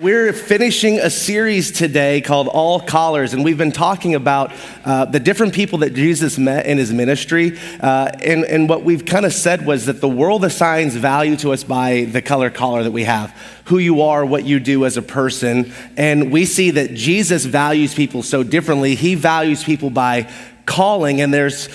We're finishing a series today called All Collars, and we've been talking about the different people that Jesus met in his ministry. And what we've kind of said was that the world assigns value to us by the color collar that we have, who you are, what you do as a person. And we see that Jesus values people so differently. He values people by calling, and there's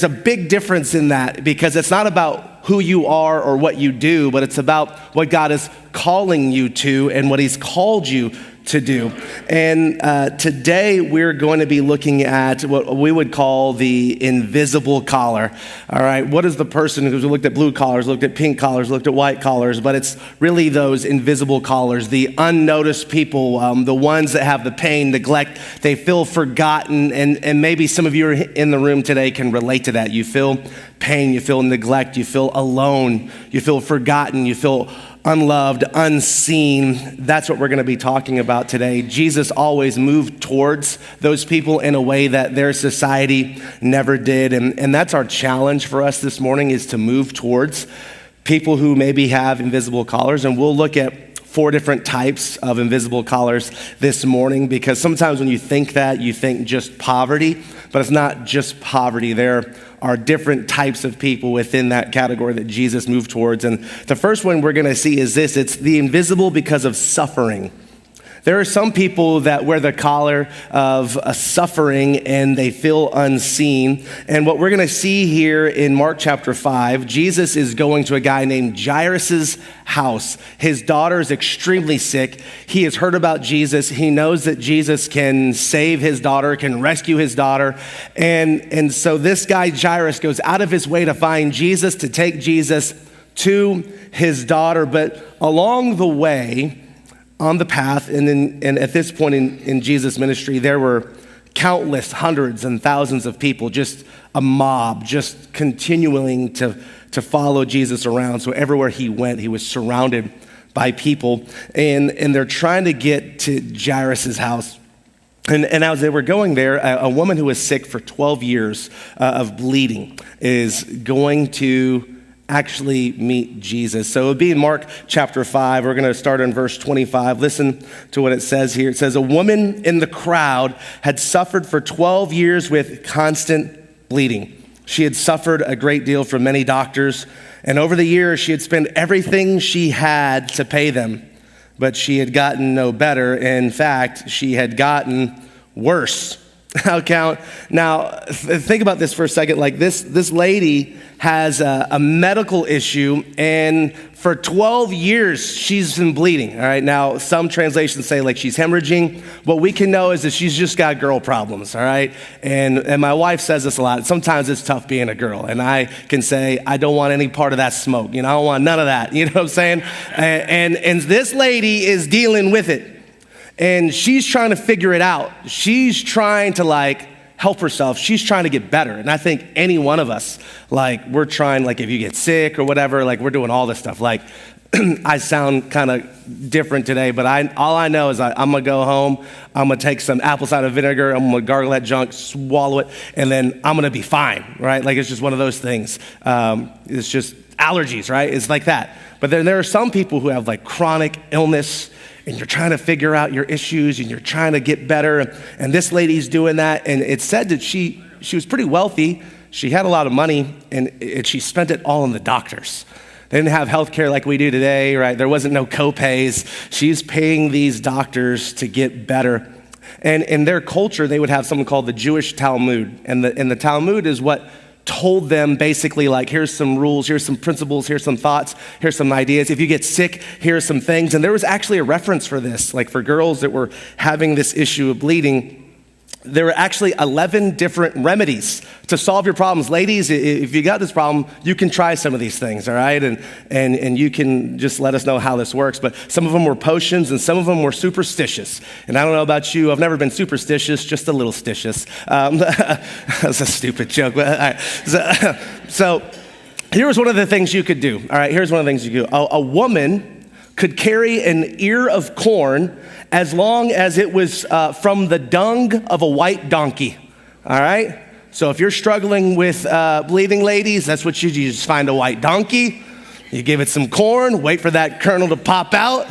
a big difference in that, because it's not about who you are or what you do, but it's about what God is calling you to and what he's called you to do. And today we're going to be looking at what we would call the invisible collar. All right, what is the person who's looked at blue collars, looked at pink collars, looked at white collars, but it's really those invisible collars, the unnoticed people, the ones that have the pain, neglect, they feel forgotten, and maybe some of you are in the room today can relate to that. You feel pain, you feel neglect, you feel alone, you feel forgotten, you feel unloved, unseen. That's what we're going to be talking about today. Jesus always moved towards those people in a way that their society never did. And that's our challenge for us this morning, is to move towards people who maybe have invisible collars. And we'll look at 4 different types of invisible collars this morning, because sometimes when you think that, you think just poverty, but it's not just poverty. There are different types of people within that category that Jesus moved towards. And the first one we're going to see is this: it's the invisible because of suffering. There are some people that wear the collar of suffering and they feel unseen. And what we're going to see here in Mark chapter 5, Jesus is going to a guy named Jairus' house. His daughter is extremely sick. He has heard about Jesus. He knows that Jesus can save his daughter, can rescue his daughter. And so this guy Jairus goes out of his way to find Jesus, to take Jesus to his daughter. But along the way, on the path, and at this point in Jesus' ministry, there were countless hundreds and thousands of people, just a mob, just continuing to follow Jesus around. So everywhere he went, he was surrounded by people, and they're trying to get to Jairus' house. And as they were going there, a woman who was sick for 12 years of bleeding is going to actually meet Jesus. So it would be in Mark chapter 5. We're going to start in verse 25. Listen to what it says here. It says, "A woman in the crowd had suffered for 12 years with constant bleeding. She had suffered a great deal from many doctors, and over the years she had spent everything she had to pay them, but she had gotten no better. In fact, she had gotten worse." Now, think about this for a second. Like this lady has a medical issue, and for 12 years she's been bleeding. All right. Now, some translations say like she's hemorrhaging. What we can know is that she's just got girl problems. All right. And my wife says this a lot. Sometimes it's tough being a girl, and I can say I don't want any part of that smoke. I don't want none of that. You know what I'm saying? And this lady is dealing with it. And she's trying to figure it out. She's trying to help herself. She's trying to get better. And I think any one of us, we're trying, if you get sick or whatever, we're doing all this stuff. I sound kind of different today, but all I know is I'm going to go home. I'm going to take some apple cider vinegar. I'm going to gargle that junk, swallow it, and then I'm going to be fine, right? It's just one of those things. It's just allergies, right? It's like that. But then there are some people who have chronic illness, and you're trying to figure out your issues, and you're trying to get better. And this lady's doing that. And it said that she was pretty wealthy. She had a lot of money, and she spent it all on the doctors. They didn't have health care like we do today, right? There wasn't no co-pays. She's paying these doctors to get better. And in their culture, they would have something called the Jewish Talmud. And the Talmud is what told them basically here's some rules, here's some principles, here's some thoughts, here's some ideas. If you get sick, here's some things. And there was actually a reference for this, for girls that were having this issue of bleeding. There were actually 11 different remedies to solve your problems. Ladies, if you got this problem, you can try some of these things, all right? And you can just let us know how this works. But some of them were potions, and some of them were superstitious. And I don't know about you, I've never been superstitious, just a little stitious. That's a stupid joke. But, all right. So here was one of the things you could do. All right, here's one of the things you could do. A woman could carry an ear of corn as long as it was from the dung of a white donkey, all right? So if you're struggling with bleeding, ladies, that's what you do. You just find a white donkey, You give it some corn, wait for that kernel to pop out,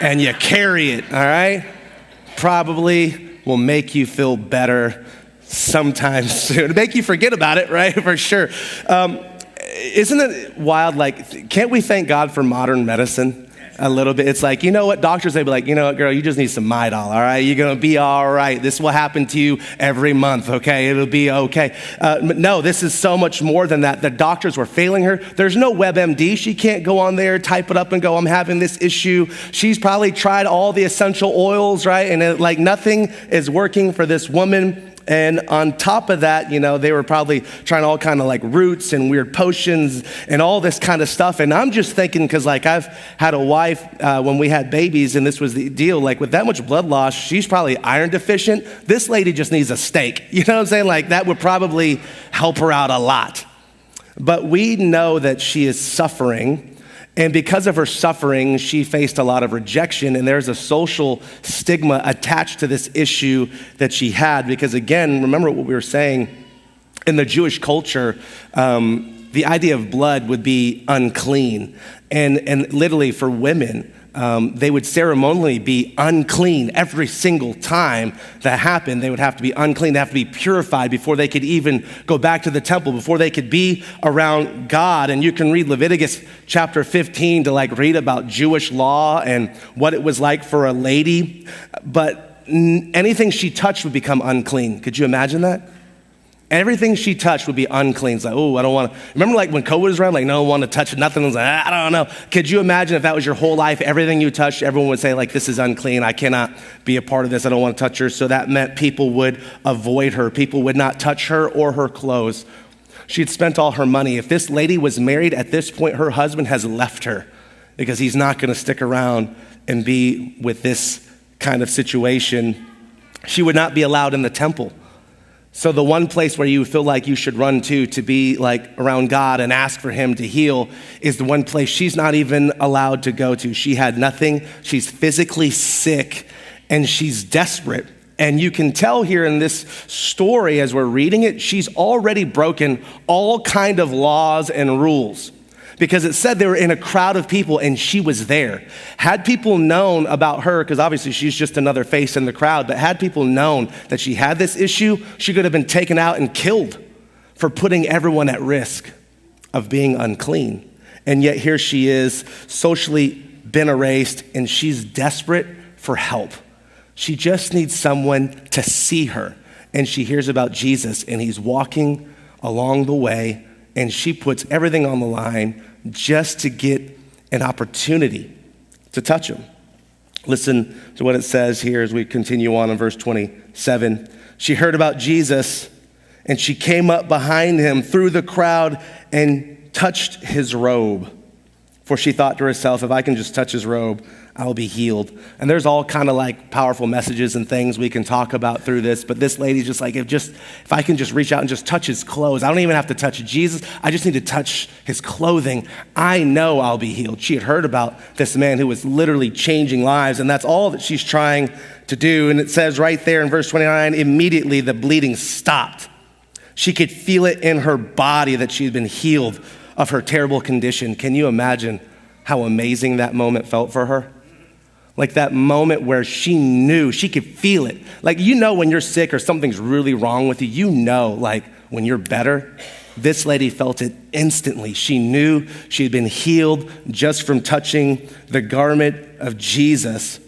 and you carry it, all right? Probably will make you feel better sometime soon. Make you forget about it, right? For sure. Isn't it wild? Like, can't we thank God for modern medicine? A little bit. It's like, you know what? Doctors, they'd be like, you know what, girl, you just need some Midol, all right? You're going to be all right. This will happen to you every month, okay? It'll be okay. But no, this is so much more than that. The doctors were failing her. There's no WebMD. She can't go on there, type it up and go, I'm having this issue. She's probably tried all the essential oils, right? And like nothing is working for this woman. And on top of that, you know, they were probably trying all kind of like roots and weird potions and all this kind of stuff. And I'm just thinking, because like I've had a wife when we had babies, and this was the deal, like with that much blood loss, she's probably iron deficient. This lady just needs a steak. You know what I'm saying? Like that would probably help her out a lot. But we know that she is suffering. And because of her suffering, she faced a lot of rejection, and there's a social stigma attached to this issue that she had. Because again, remember what we were saying, in the Jewish culture, the idea of blood would be unclean. And literally for women, they would ceremonially be unclean every single time that happened. They would have to be unclean. They have to be purified before they could even go back to the temple, before they could be around God. And you can read Leviticus chapter 15 to like read about Jewish law and what it was like for a lady. But anything she touched would become unclean. Could you imagine that? Everything she touched would be unclean. It's like, oh, I don't want to. Remember like when COVID was around, like no one wanted to touch nothing. It was like, I don't know. Could you imagine if that was your whole life, everything you touched, everyone would say like, this is unclean. I cannot be a part of this. I don't want to touch her. So that meant people would avoid her. People would not touch her or her clothes. She'd spent all her money. If this lady was married at this point, her husband has left her because he's not going to stick around and be with this kind of situation. She would not be allowed in the temple. So the one place where you feel like you should run to be like around God and ask for him to heal is the one place she's not even allowed to go to. She had nothing. She's physically sick and she's desperate. And you can tell here in this story as we're reading it, she's already broken all kind of laws and rules. Because it said they were in a crowd of people and she was there. Had people known about her, because obviously she's just another face in the crowd, but had people known that she had this issue, she could have been taken out and killed for putting everyone at risk of being unclean. And yet here she is, socially been erased, and she's desperate for help. She just needs someone to see her. And she hears about Jesus, and he's walking along the way, and she puts everything on the line just to get an opportunity to touch him. Listen to what it says here as we continue on in verse 27. She heard about Jesus, and she came up behind him through the crowd and touched his robe. For she thought to herself, if I can just touch his robe, I'll be healed. And there's all kind of like powerful messages and things we can talk about through this. But this lady's just like, if I can just reach out and just touch his clothes, I don't even have to touch Jesus. I just need to touch his clothing. I know I'll be healed. She had heard about this man who was literally changing lives, and that's all that she's trying to do. And it says right there in verse 29, immediately the bleeding stopped. She could feel it in her body that she had been healed of her terrible condition. Can you imagine how amazing that moment felt for her? Like that moment where she knew, she could feel it. Like, you know, when you're sick or something's really wrong with you, you know, like when you're better. This lady felt it instantly. She knew she had been healed just from touching the garment of Jesus.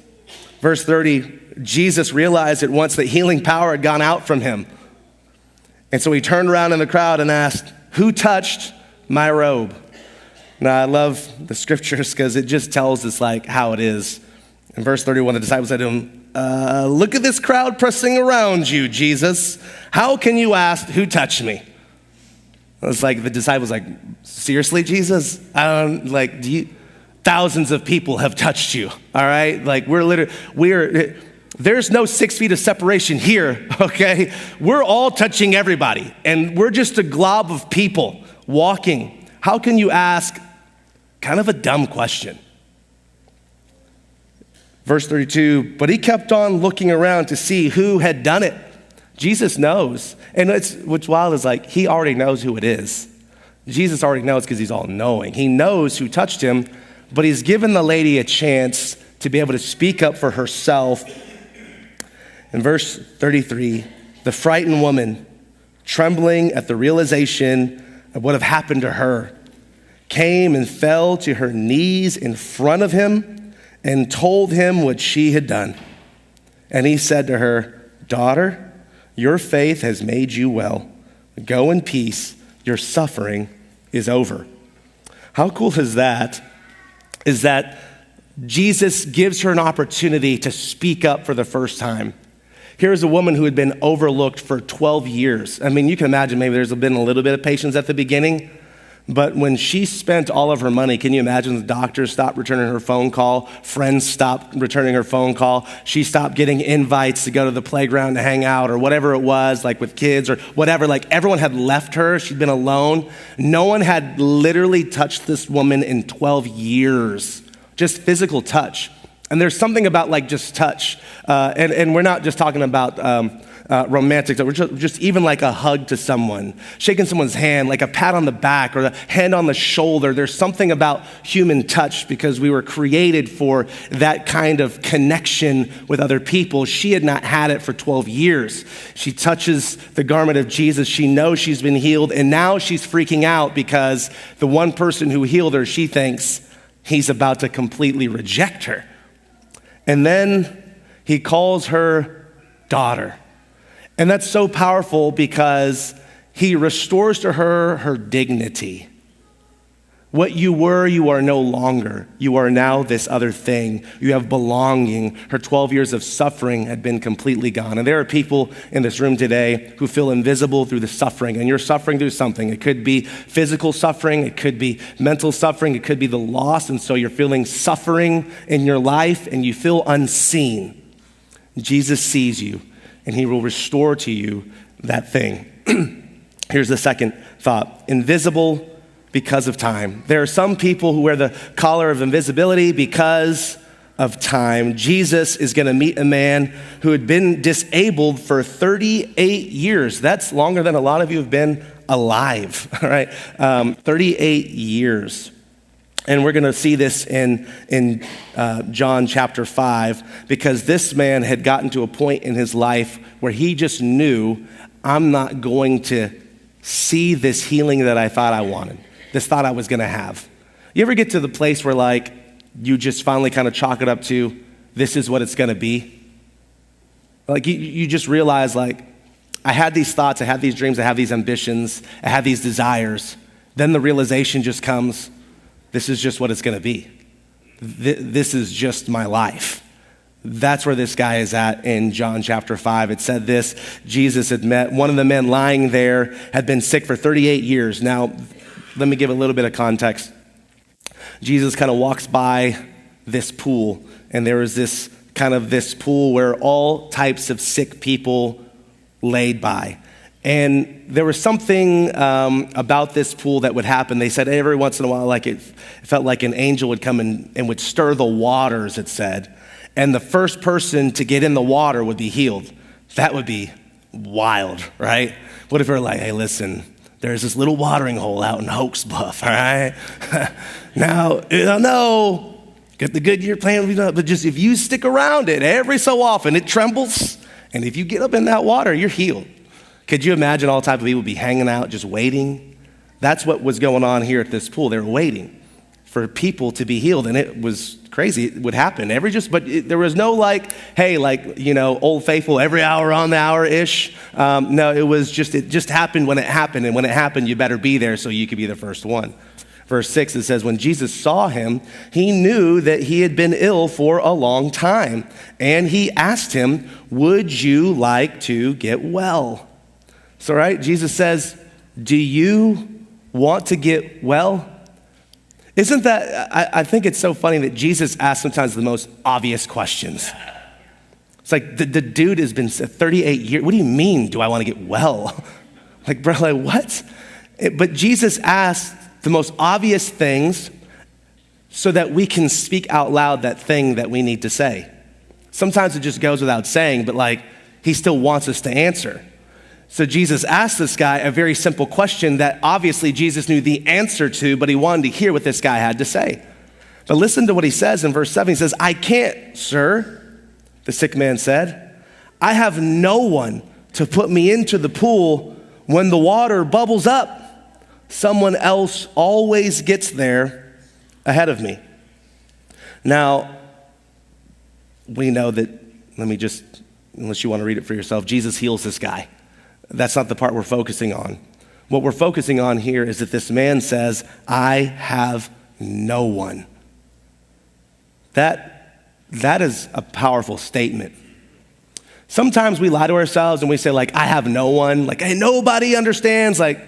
Verse 30, Jesus realized at once that healing power had gone out from him. And so he turned around in the crowd and asked, who touched my robe? Now, I love the scriptures because it just tells us like how it is. In verse 31, the disciples said to him, look at this crowd pressing around you, Jesus. How can you ask, who touched me? It's like the disciples like, seriously, Jesus? Thousands of people have touched you, all right? Like there's no 6 feet of separation here, okay? We're all touching everybody, and we're just a glob of people walking. How can you ask kind of a dumb question? Verse 32, but he kept on looking around to see who had done it. Jesus knows. And what's wild is like, he already knows who it is. Jesus already knows because he's all knowing. He knows who touched him, but he's given the lady a chance to be able to speak up for herself. In verse 33, the frightened woman, trembling at the realization of what had happened to her, came and fell to her knees in front of him and told him what she had done. And he said to her, "Daughter, your faith has made you well. Go in peace. Your suffering is over." How cool is that Jesus gives her an opportunity to speak up for the first time. Here's a woman who had been overlooked for 12 years. I mean, you can imagine maybe there's been a little bit of patience at the beginning, but when she spent all of her money, can you imagine the doctors stopped returning her phone call, friends stopped returning her phone call, she stopped getting invites to go to the playground to hang out or whatever it was, like with kids or whatever, like everyone had left her, she'd been alone. No one had literally touched this woman in 12 years, just physical touch. And there's something about like just touch, and we're not just talking about romantic stuff. We're just even like a hug to someone, shaking someone's hand, like a pat on the back or a hand on the shoulder. There's something about human touch because we were created for that kind of connection with other people. She had not had it for 12 years. She touches the garment of Jesus. She knows she's been healed, and now she's freaking out because the one person who healed her, she thinks he's about to completely reject her. And then he calls her daughter. And that's so powerful because he restores to her her dignity. What you were, you are no longer. You are now this other thing. You have belonging. Her 12 years of suffering had been completely gone. And there are people in this room today who feel invisible through the suffering, and you're suffering through something. It could be physical suffering. It could be mental suffering. It could be the loss. And so you're feeling suffering in your life and you feel unseen. Jesus sees you and he will restore to you that thing. Here's the second thought. Invisible because of time. There are some people who wear the collar of invisibility because of time. Jesus is going to meet a man who had been disabled for 38 years. That's longer than a lot of you have been alive, all right? 38 years. And we're going to see this in John chapter 5, because this man had gotten to a point in his life where he just knew, I'm not going to see this healing that I thought I wanted, this thought I was going to have. You ever get to the place where like you just finally kind of chalk it up to, this is what it's going to be? Like you just realize like, I had these thoughts, I had these dreams, I have these ambitions, I had these desires. Then the realization just comes, this is just what it's going to be. This is just my life. That's where this guy is at in John chapter 5. It said this, Jesus had met one of the men lying there, had been sick for 38 years. Now, let me give a little bit of context. Jesus kind of walks by this pool, and there was this pool where all types of sick people laid by. And there was something about this pool that would happen. They said every once in a while, like it felt like an angel would come and would stir the waters, it said. And the first person to get in the water would be healed. That would be wild, right? What if we're like, hey, listen, there's this little watering hole out in Hoax Bluff, all right? Now, no, get the Goodyear plan, but just if you stick around it every so often, it trembles. And if you get up in that water, you're healed. Could you imagine all type of people be hanging out, just waiting? That's what was going on here at this pool. They were waiting for people to be healed, and it was crazy. It would happen there was no like, hey, like, Old Faithful every hour on the hour-ish. No, it just happened when it happened, and when it happened, you better be there so you could be the first one. Verse 6, it says, when Jesus saw him, he knew that he had been ill for a long time, and he asked him, would you like to get well? So, right, Jesus says, do you want to get well? Isn't that, I think it's so funny that Jesus asks sometimes the most obvious questions. It's like the dude has been 38 years. What do you mean, do I want to get well? Like, bro, like what? But Jesus asks the most obvious things so that we can speak out loud that thing that we need to say. Sometimes it just goes without saying, but like, he still wants us to answer. So Jesus asked this guy a very simple question that obviously Jesus knew the answer to, but he wanted to hear what this guy had to say. But listen to what he says in verse 7. He says, "I can't, sir," the sick man said. "I have no one to put me into the pool when the water bubbles up. Someone else always gets there ahead of me." Now, we know that, unless you want to read it for yourself, Jesus heals this guy. That's not the part we're focusing on. What we're focusing on here is that this man says, "I have no one." That is a powerful statement. Sometimes we lie to ourselves and we say, like, "I have no one," like, "Hey, nobody understands," like,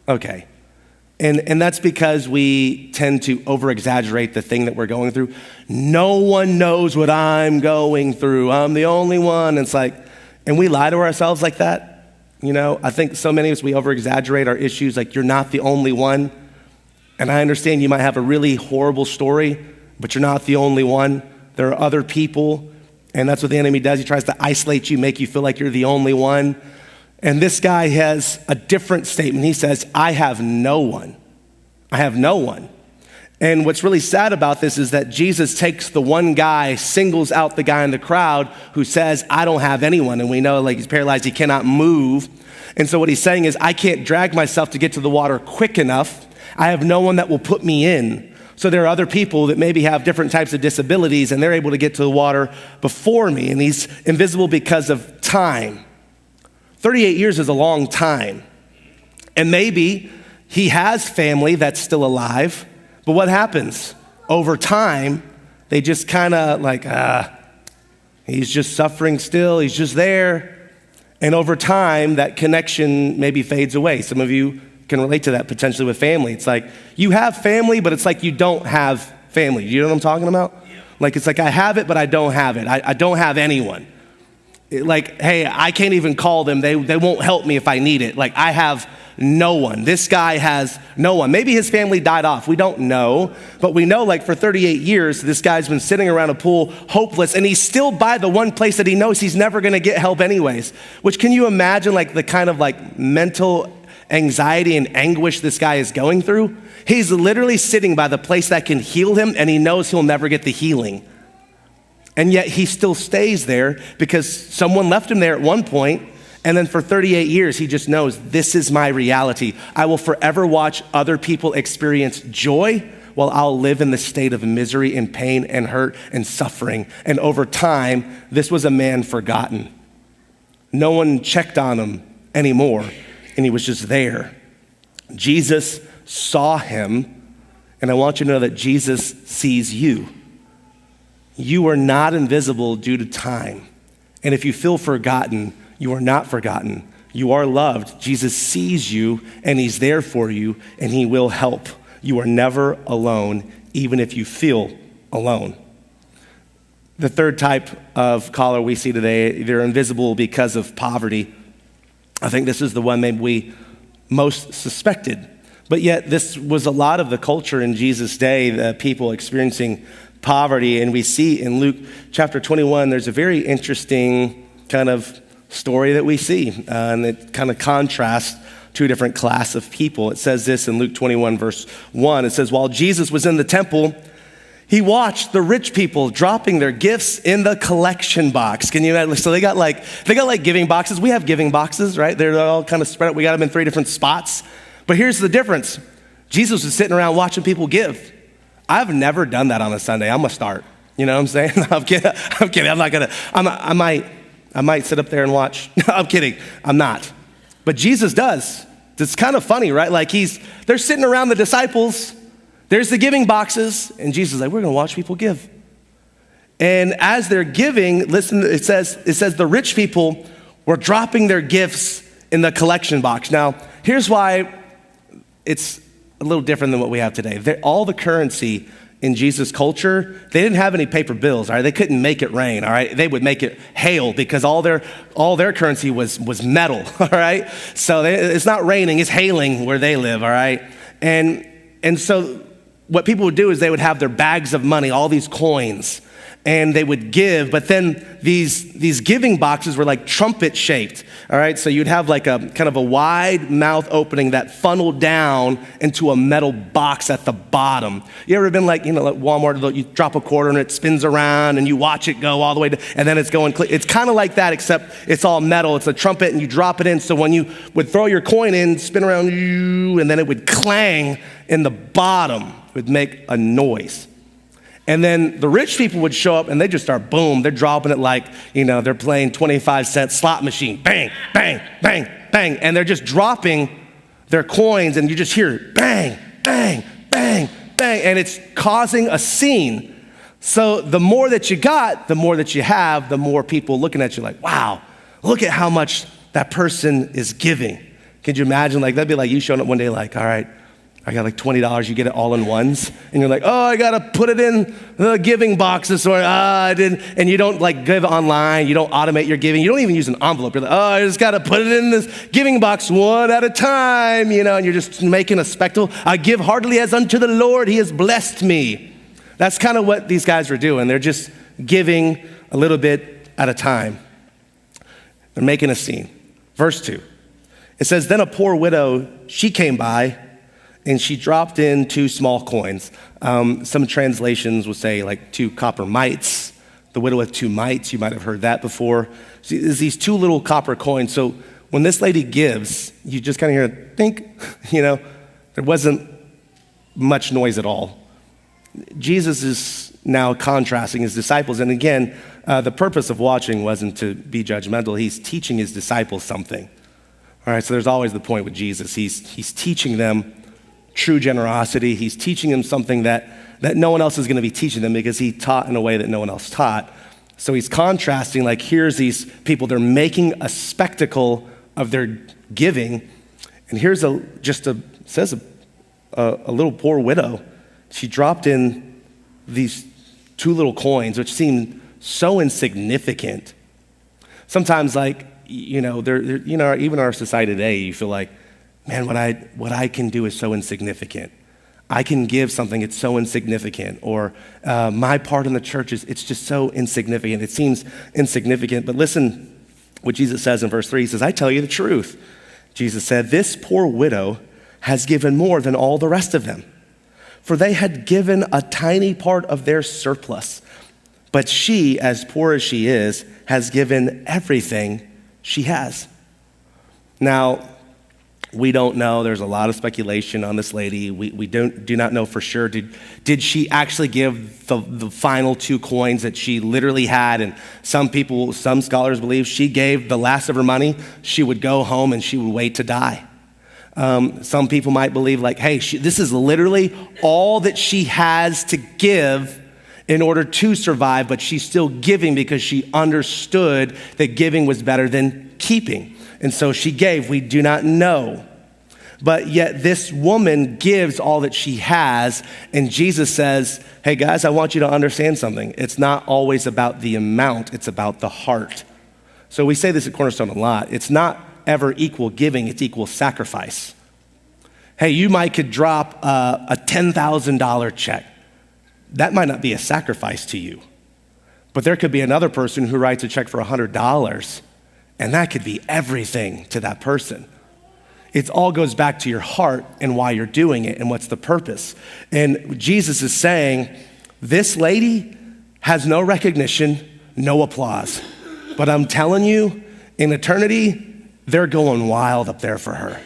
okay. And that's because we tend to over-exaggerate the thing that we're going through. No one knows what I'm going through. I'm the only one. It's like, and we lie to ourselves like that. You know, I think so many of us, we over-exaggerate our issues, like, you're not the only one. And I understand you might have a really horrible story, but you're not the only one. There are other people, and that's what the enemy does. He tries to isolate you, make you feel like you're the only one. And this guy has a different statement. He says, "I have no one. I have no one." And what's really sad about this is that Jesus takes the one guy, singles out the guy in the crowd who says, "I don't have anyone." And we know, like, he's paralyzed, he cannot move. And so what he's saying is, "I can't drag myself to get to the water quick enough. I have no one that will put me in." So there are other people that maybe have different types of disabilities and they're able to get to the water before me. And he's invisible because of time. 38 years is a long time. And maybe he has family that's still alive, but what happens? Over time, they just kind of like, he's just suffering still, he's just there. And over time, that connection maybe fades away. Some of you can relate to that potentially with family. It's like, you have family, but it's like you don't have family. You know what I'm talking about? Yeah. Like, it's like I have it, but I don't have it. I don't have anyone. Like, hey, I can't even call them. They won't help me if I need it. Like, I have no one. This guy has no one. Maybe his family died off. We don't know. But we know, like, for 38 years, this guy's been sitting around a pool hopeless, and he's still by the one place that he knows he's never going to get help anyways. Which, can you imagine, like, the kind of, like, mental anxiety and anguish this guy is going through? He's literally sitting by the place that can heal him, and he knows he'll never get the healing. And yet he still stays there because someone left him there at one point, and then for 38 years, he just knows, this is my reality. I will forever watch other people experience joy while I'll live in the state of misery and pain and hurt and suffering. And over time, this was a man forgotten. No one checked on him anymore, and he was just there. Jesus saw him, and I want you to know that Jesus sees you. You are not invisible due to time. And if you feel forgotten, you are not forgotten. You are loved. Jesus sees you, and he's there for you, and he will help. You are never alone, even if you feel alone. The third type of caller we see today, they're invisible because of poverty. I think this is the one maybe we most suspected. But yet this was a lot of the culture in Jesus' day, the people experiencing poverty. And we see in Luke chapter 21, there's a very interesting kind of story that we see. And it kind of contrasts two different class of people. It says this in Luke 21, verse 1. It says, while Jesus was in the temple, he watched the rich people dropping their gifts in the collection box. Can you imagine? So they got like giving boxes. We have giving boxes, right? They're all kind of spread out. We got them in 3 different spots. But here's the difference. Jesus was sitting around watching people give. I've never done that on a Sunday. I'm gonna start. You know what I'm saying? I'm kidding. I'm not gonna. I might sit up there and watch. No, I'm kidding. I'm not. But Jesus does. It's kind of funny, right? Like they're sitting around the disciples. There's the giving boxes, and Jesus is like, we're gonna watch people give. And as they're giving, listen, it says the rich people were dropping their gifts in the collection box. Now, here's why it's a little different than what we have today. All the currency in Jesus' culture, they didn't have any paper bills, all right? They couldn't make it rain, all right? They would make it hail because all their currency was metal, all right? So it's not raining, it's hailing where they live, all right? And so what people would do is they would have their bags of money, all these coins, and they would give, but then these giving boxes were like trumpet shaped, all right? So you'd have like a kind of a wide mouth opening that funneled down into a metal box at the bottom. You ever been like, like Walmart, you drop a quarter and it spins around and you watch it go all the way, and then it's going, it's kind of like that, except it's all metal. It's a trumpet and you drop it in, so when you would throw your coin in, spin around, and then it would clang in the bottom, it would make a noise. And then the rich people would show up and they just start, boom, they're dropping it like, they're playing 25-cent slot machine. Bang, bang, bang, bang. And they're just dropping their coins and you just hear bang, bang, bang, bang. And it's causing a scene. So the more that you got, the more that you have, the more people looking at you like, wow, look at how much that person is giving. Could you imagine? Like, that'd be like you showing up one day like, all right, I got like $20, you get it all in ones, and you're like, oh, I gotta put it in the giving boxes, or I didn't, and you don't like give online, you don't automate your giving, you don't even use an envelope. You're like, oh, I just gotta put it in this giving box one at a time, and you're just making a spectacle. I give heartily as unto the Lord, he has blessed me. That's kind of what these guys were doing. They're just giving a little bit at a time. They're making a scene. Verse 2, it says, then a poor widow, she came by, and she dropped in 2 small coins. Some translations will say like 2 copper mites. The widow with 2 mites, you might have heard that before. See, there's these 2 little copper coins. So when this lady gives, you just kind of hear a think, there wasn't much noise at all. Jesus is now contrasting his disciples. And again, the purpose of watching wasn't to be judgmental. He's teaching his disciples something. All right, so there's always the point with Jesus. He's teaching them true generosity. He's teaching them something that no one else is going to be teaching them, because he taught in a way that no one else taught. So he's contrasting, like, here's these people, they're making a spectacle of their giving. And here's a little poor widow. She dropped in these 2 little coins, which seem so insignificant. Sometimes, like, even our society today, you feel like, man, what I can do is so insignificant. I can give something, it's so insignificant. Or my part in the church it's just so insignificant. It seems insignificant. But listen what Jesus says in verse 3. He says, I tell you the truth. Jesus said, this poor widow has given more than all the rest of them. For they had given a tiny part of their surplus. But she, as poor as she is, has given everything she has. Now, we don't know. There's a lot of speculation on this lady. We do not know for sure. Did she actually give the final 2 coins that she literally had? And some scholars believe she gave the last of her money. She would go home and she would wait to die. Some people might believe like, hey, this is literally all that she has to give in order to survive, but she's still giving because she understood that giving was better than keeping. And so she gave. We do not know. But yet this woman gives all that she has. And Jesus says, hey guys, I want you to understand something. It's not always about the amount. It's about the heart. So we say this at Cornerstone a lot. It's not ever equal giving. It's equal sacrifice. Hey, you could drop a $10,000 check. That might not be a sacrifice to you. But there could be another person who writes a check for $100. And that could be everything to that person. It all goes back to your heart and why you're doing it and what's the purpose. And Jesus is saying, this lady has no recognition, no applause. But I'm telling you, in eternity, they're going wild up there for her,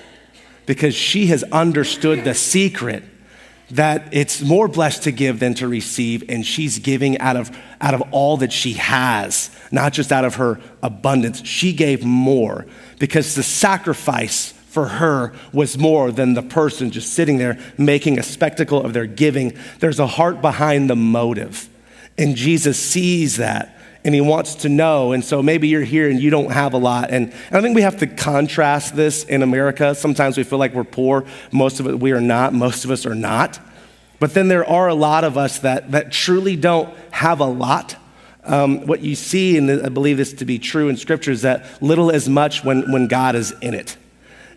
because she has understood the secret that it's more blessed to give than to receive, and she's giving out of all that she has, not just out of her abundance. She gave more because the sacrifice for her was more than the person just sitting there making a spectacle of their giving. There's a heart behind the motive, and Jesus sees that, and he wants to know. And so maybe you're here and you don't have a lot, and I think we have to contrast this in America. Sometimes we feel like we're poor. Most of it we are not. Most of us are not. But then there are a lot of us that truly don't have a lot. What you see, and I believe this to be true in Scripture, is that little is much when God is in it.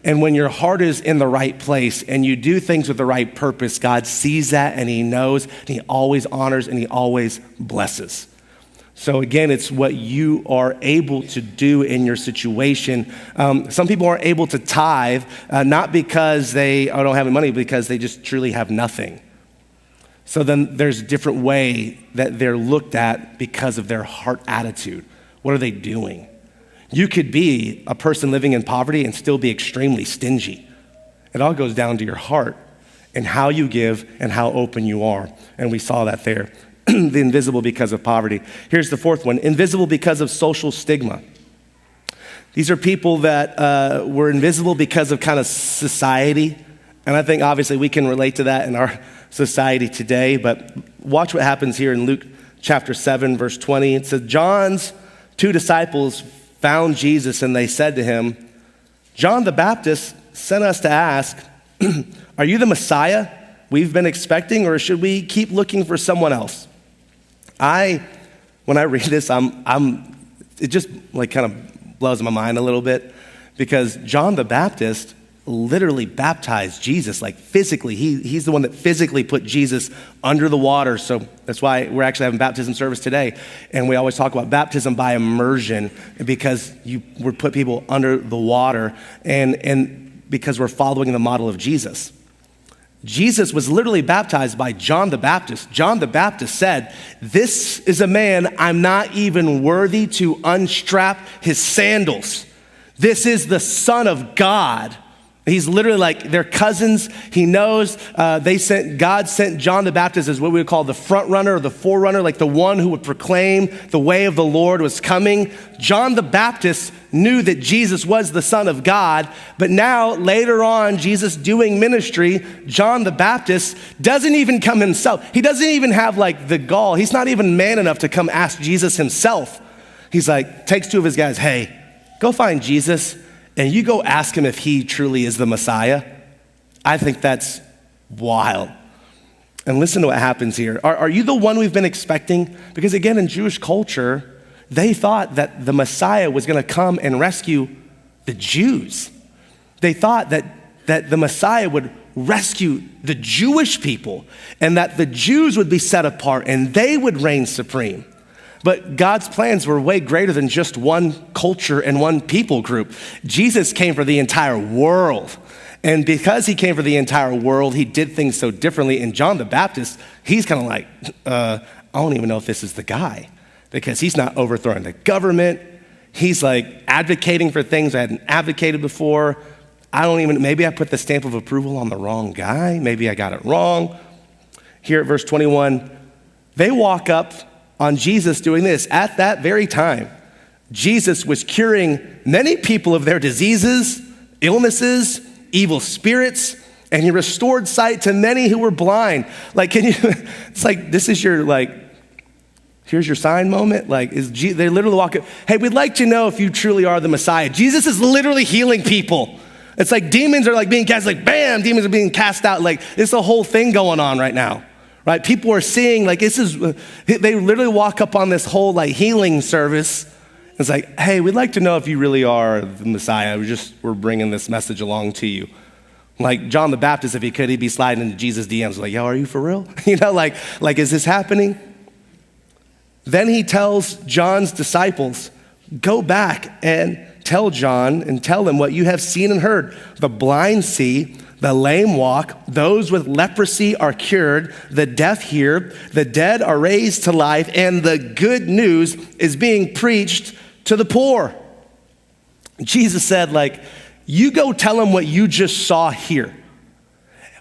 And when your heart is in the right place and you do things with the right purpose, God sees that and he knows, and he always honors and he always blesses. So again, it's what you are able to do in your situation. Some people aren't able to tithe, not because they don't have any money, because they just truly have nothing. So then there's a different way that they're looked at because of their heart attitude. What are they doing? You could be a person living in poverty and still be extremely stingy. It all goes down to your heart and how you give and how open you are. And we saw that there. The invisible because of poverty. Here's the fourth one, invisible because of social stigma. These are people that were invisible because of kind of society. And I think obviously we can relate to that in our society today, but watch what happens here in Luke chapter 7, verse 20. It says, John's 2 disciples found Jesus and they said to him, John the Baptist sent us to ask, are you the Messiah we've been expecting, or should we keep looking for someone else? When I read this, it just like kind of blows my mind a little bit, because John the Baptist literally baptized Jesus, like physically. He's the one that physically put Jesus under the water. So that's why we're actually having baptism service today. And we always talk about baptism by immersion, because you would put people under the water and because we're following the model of Jesus. Jesus was literally baptized by John the Baptist. John the Baptist said, this is a man I'm not even worthy to unstrap his sandals. This is the Son of God. He's literally like, they're cousins. He knows God sent John the Baptist as what we would call the front runner or the forerunner, like the one who would proclaim the way of the Lord was coming. John the Baptist knew that Jesus was the Son of God, but now later on, Jesus doing ministry, John the Baptist doesn't even come himself. He doesn't even have like the gall. He's not even man enough to come ask Jesus himself. He's like, takes 2 of his guys, hey, go find Jesus and you go ask him if he truly is the Messiah. I think that's wild. And listen to what happens here. Are you the one we've been expecting? Because again, in Jewish culture, they thought that the Messiah was gonna come and rescue the Jews. They thought that the Messiah would rescue the Jewish people and that the Jews would be set apart and they would reign supreme. But God's plans were way greater than just one culture and one people group. Jesus came for the entire world. And because he came for the entire world, he did things so differently. And John the Baptist, he's kind of like, I don't even know if this is the guy, because he's not overthrowing the government. He's like advocating for things I hadn't advocated before. Maybe I put the stamp of approval on the wrong guy. Maybe I got it wrong. Here at verse 21, they walk up on Jesus doing this. At that very time, Jesus was curing many people of their diseases, illnesses, evil spirits, and he restored sight to many who were blind. Like, it's like, this is your, like, here's your sign moment. Like, they literally walk up, hey, we'd like to know if you truly are the Messiah. Jesus is literally healing people. It's like demons are like being cast, like, bam, demons are being cast out. Like, it's a whole thing going on right now. Right? People are seeing, like, they literally walk up on this whole like healing service. It's like, hey, we'd like to know if you really are the Messiah. We're bringing this message along to you. Like John the Baptist, if he could, he'd be sliding into Jesus' DMs like, yo, are you for real? Like, is this happening? Then he tells John's disciples, go back and tell John and tell him what you have seen and heard. The blind see, the lame walk, those with leprosy are cured, the deaf hear, the dead are raised to life, and the good news is being preached to the poor. Jesus said, like, you go tell them what you just saw here.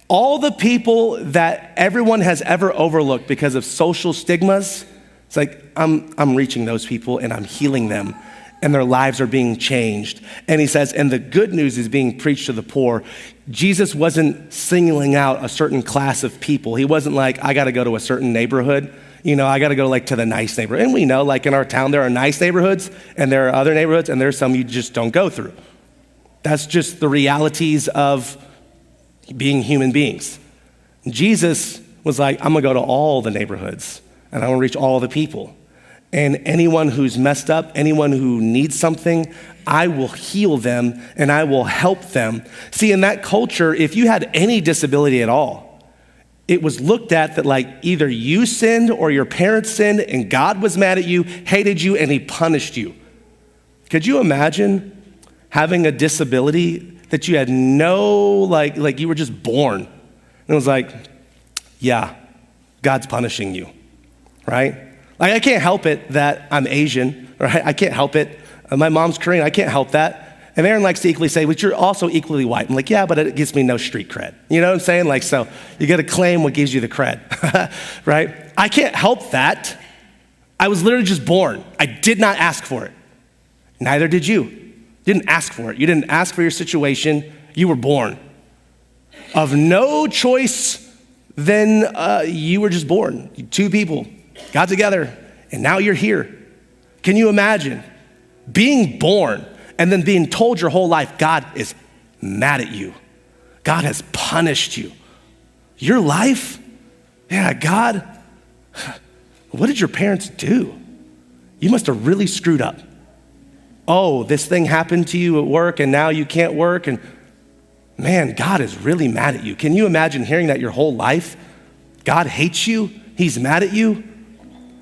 All the people that everyone has ever overlooked because of social stigmas, it's like, I'm reaching those people and I'm healing them. And their lives are being changed. And he says, and the good news is being preached to the poor. Jesus wasn't singling out a certain class of people. He wasn't like, I got to go to a certain neighborhood. I got to go like to the nice neighborhood. And we know, like in our town, there are nice neighborhoods and there are other neighborhoods and there's some you just don't go through. That's just the realities of being human beings. Jesus was like, I'm going to go to all the neighborhoods and I want to reach all the people. And anyone who's messed up, anyone who needs something, I will heal them and I will help them. See, in that culture, if you had any disability at all, it was looked at that like either you sinned or your parents sinned and God was mad at you, hated you, and he punished you. Could you imagine having a disability that you had no, like you were just born? And it was like, yeah, God's punishing you, right? Like I can't help it that I'm Asian, right? I can't help it. My mom's Korean, I can't help that. And Aaron likes to equally say, but you're also equally white. I'm like, yeah, but it gives me no street cred. You know what I'm saying? Like, so you got to claim what gives you the cred, right? I can't help that. I was literally just born. I did not ask for it. Neither did you. You didn't ask for it. You didn't ask for your situation. You were born. Of no choice, then you were just born. Two people got together, and now you're here. Can you imagine being born and then being told your whole life, God is mad at you. God has punished you. Your life? Yeah, God, what did your parents do? You must have really screwed up. Oh, this thing happened to you at work and now you can't work, and man, God is really mad at you. Can you imagine hearing that your whole life? God hates you, he's mad at you.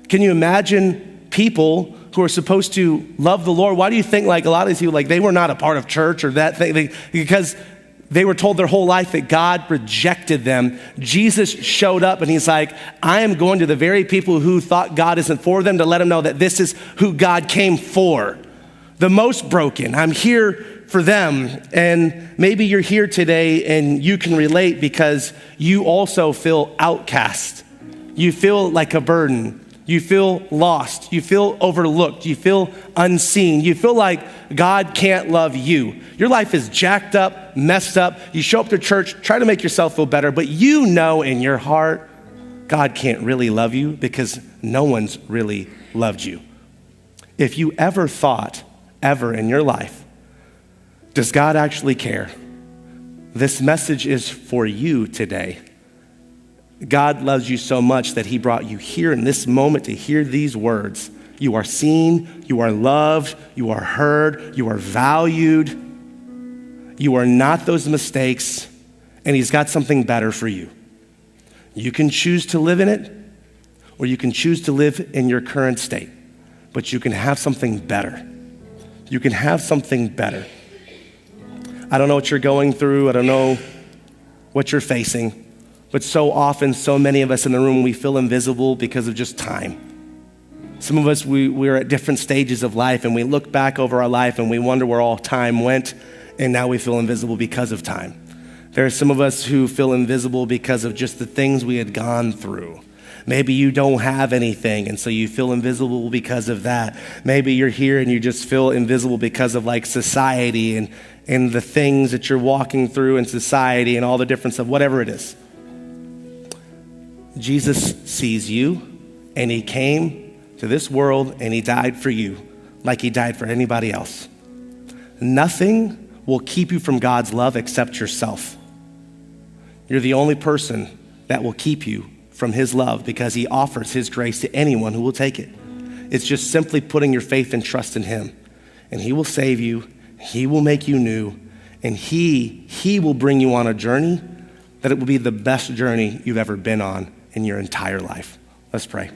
Can you imagine people who are supposed to love the Lord? Why do you think like a lot of these people, like they were not a part of church or that thing? Because they were told their whole life that God rejected them. Jesus showed up and he's like, I am going to the very people who thought God isn't for them to let them know that this is who God came for. The most broken. I'm here for them. And maybe you're here today and you can relate because you also feel outcast. You feel like a burden. You feel lost. You feel overlooked. You feel unseen. You feel like God can't love you. Your life is jacked up, messed up. You show up to church, try to make yourself feel better, but you know in your heart, God can't really love you because no one's really loved you. If you ever thought, ever in your life, does God actually care? This message is for you today. God loves you so much that he brought you here in this moment to hear these words. You are seen, you are loved, you are heard, you are valued. You are not those mistakes, and he's got something better for you. You can choose to live in it, or you can choose to live in your current state, but you can have something better. You can have something better. I don't know what you're going through. I don't know what you're facing. But so often, so many of us in the room, we feel invisible because of just time. Some of us, we're at different stages of life and we look back over our life and we wonder where all time went, and now we feel invisible because of time. There are some of us who feel invisible because of just the things we had gone through. Maybe you don't have anything and so you feel invisible because of that. Maybe you're here and you just feel invisible because of like society and the things that you're walking through in society and all the difference of whatever it is. Jesus sees you, and he came to this world and he died for you like he died for anybody else. Nothing will keep you from God's love except yourself. You're the only person that will keep you from his love because he offers his grace to anyone who will take it. It's just simply putting your faith and trust in him, and he will save you, he will make you new, and he will bring you on a journey that it will be the best journey you've ever been on in your entire life. Let's pray.